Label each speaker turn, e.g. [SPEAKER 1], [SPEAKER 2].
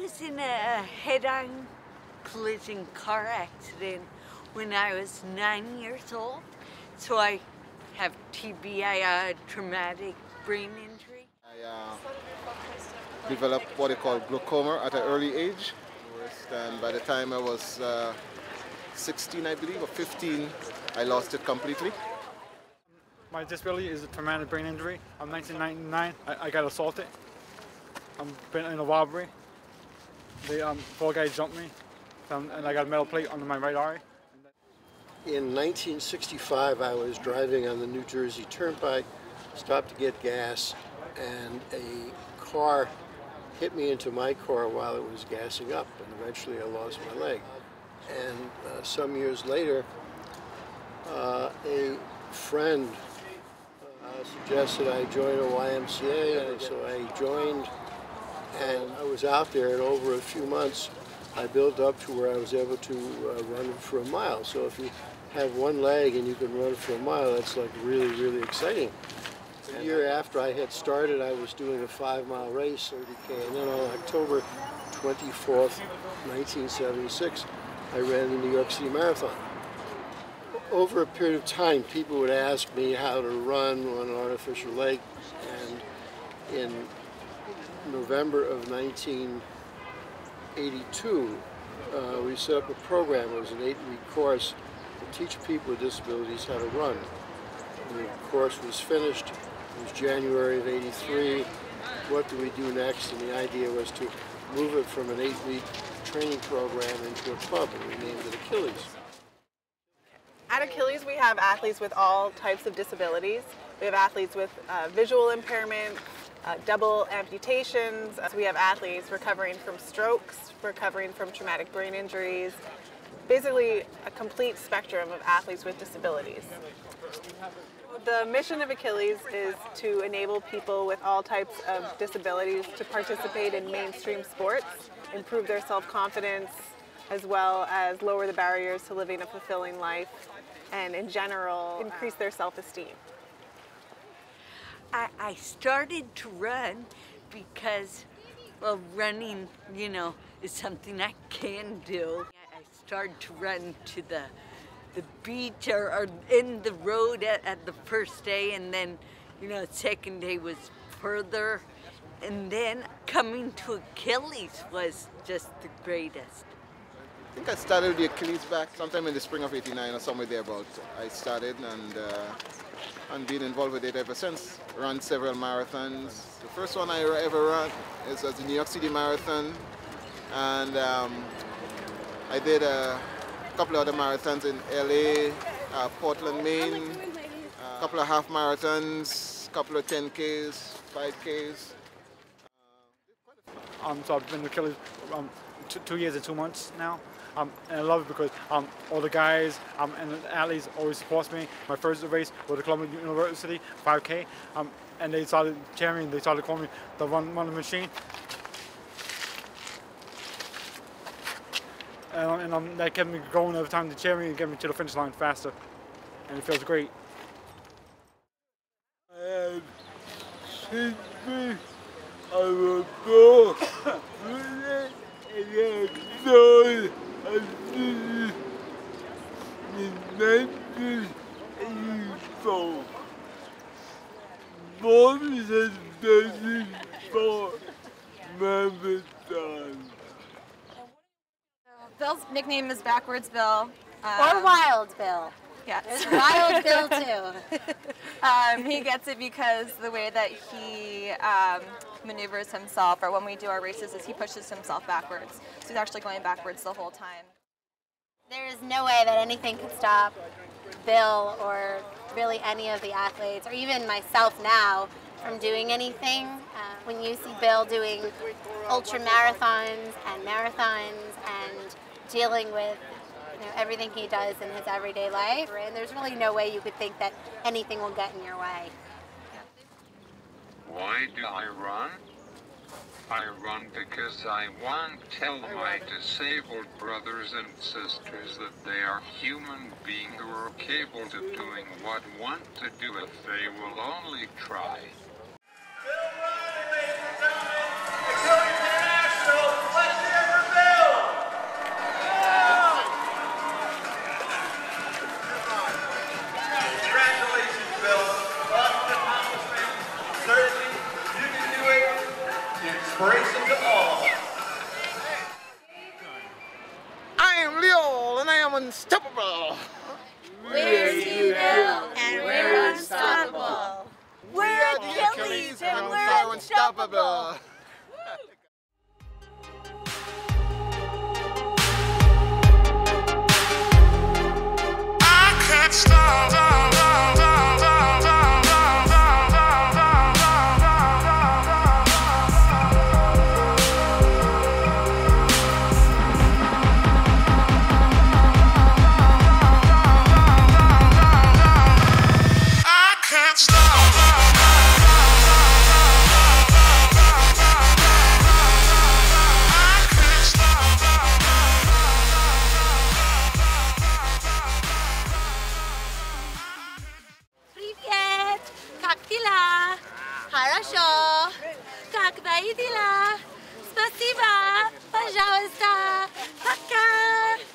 [SPEAKER 1] was in a head-on collision car accident when I was 9 years old. So I have TBI, traumatic brain injury.
[SPEAKER 2] I developed what they call glaucoma at an early age. And by the time I was 16, I believe, or 15, I lost it completely.
[SPEAKER 3] My disability is a traumatic brain injury. In 1999, I got assaulted. I've been in a robbery. The 4 guys jumped me, and I got a metal plate under my right eye.
[SPEAKER 4] In 1965, I was driving on the New Jersey Turnpike, stopped to get gas, and a car hit me into my car while it was gassing up, and eventually I lost my leg. And some years later, a friend suggested I join a YMCA, and so I joined, and I was out there, and over a few months, I built up to where I was able to run for a mile. So if you have one leg and you can run for a mile, that's like really, really exciting. A year after I had started, I was doing a 5-mile race, 30K, and then on October 24th, 1976, I ran the New York City Marathon. Over a period of time, people would ask me how to run on an artificial leg, and in November of 1982, we set up a program. It was an 8-week course to teach people with disabilities how to run. And the course was finished. It was January of '83. What do we do next? And the idea was to move it from an 8-week training program into a club, and we named it Achilles.
[SPEAKER 5] At Achilles, we have athletes with all types of disabilities. We have athletes with visual impairment, double amputations. We have athletes recovering from strokes, recovering from traumatic brain injuries. Basically, a complete spectrum of athletes with disabilities. The mission of Achilles is to enable people with all types of disabilities to participate in mainstream sports, improve their self-confidence, as well as lower the barriers to living a fulfilling life, and in general, increase their self-esteem.
[SPEAKER 1] I started to run because, well, running, you know, is something I can do. I started to run to the beach or in the road at the first day, and then, you know, the second day was further. And then coming to Achilles was just the greatest.
[SPEAKER 2] I think I started the Achilles back sometime in the spring of '89 or somewhere thereabout. I started and been involved with it ever since. Run several marathons. The first one I ever ran was the New York City Marathon, and I did a couple of other marathons in LA, Portland, Maine, a couple of half marathons, a couple of 10Ks, 5Ks.
[SPEAKER 3] So I've been with Achilles 2 years and 2 months now. And I love it because all the guys and the athletes always support me. My first race was at Columbia University, 5K, and they started cheering me. They started calling me the run machine. And that kept me going every time they cheer me and get me to the finish line faster. And it feels great.
[SPEAKER 6] Bill's nickname is Backwards Bill.
[SPEAKER 7] Or Wild Bill.
[SPEAKER 6] Yeah,
[SPEAKER 7] there's Wild Bill too.
[SPEAKER 6] He gets it because the way that he maneuvers himself, or when we do our races, is he pushes himself backwards. So he's actually going backwards the whole time.
[SPEAKER 7] There is no way that anything could stop Bill or really any of the athletes, or even myself now, from doing anything. When you see Bill doing ultra marathons and dealing with everything he does in his everyday life, and there's really no way you could think that anything will get in your way.
[SPEAKER 8] Why do I run? I run because I want to tell my disabled brothers and sisters that they are human beings who are capable of doing what want to do if they will only try.
[SPEAKER 9] Achilles International, let's
[SPEAKER 2] unstoppable.
[SPEAKER 7] We're Steve and we're unstoppable.
[SPEAKER 1] We're Achilles and we're unstoppable.
[SPEAKER 9] I can't stop.
[SPEAKER 7] Привет! Как дела? Хорошо. Как твои дела? Спасибо. Пожалуйста. Пока.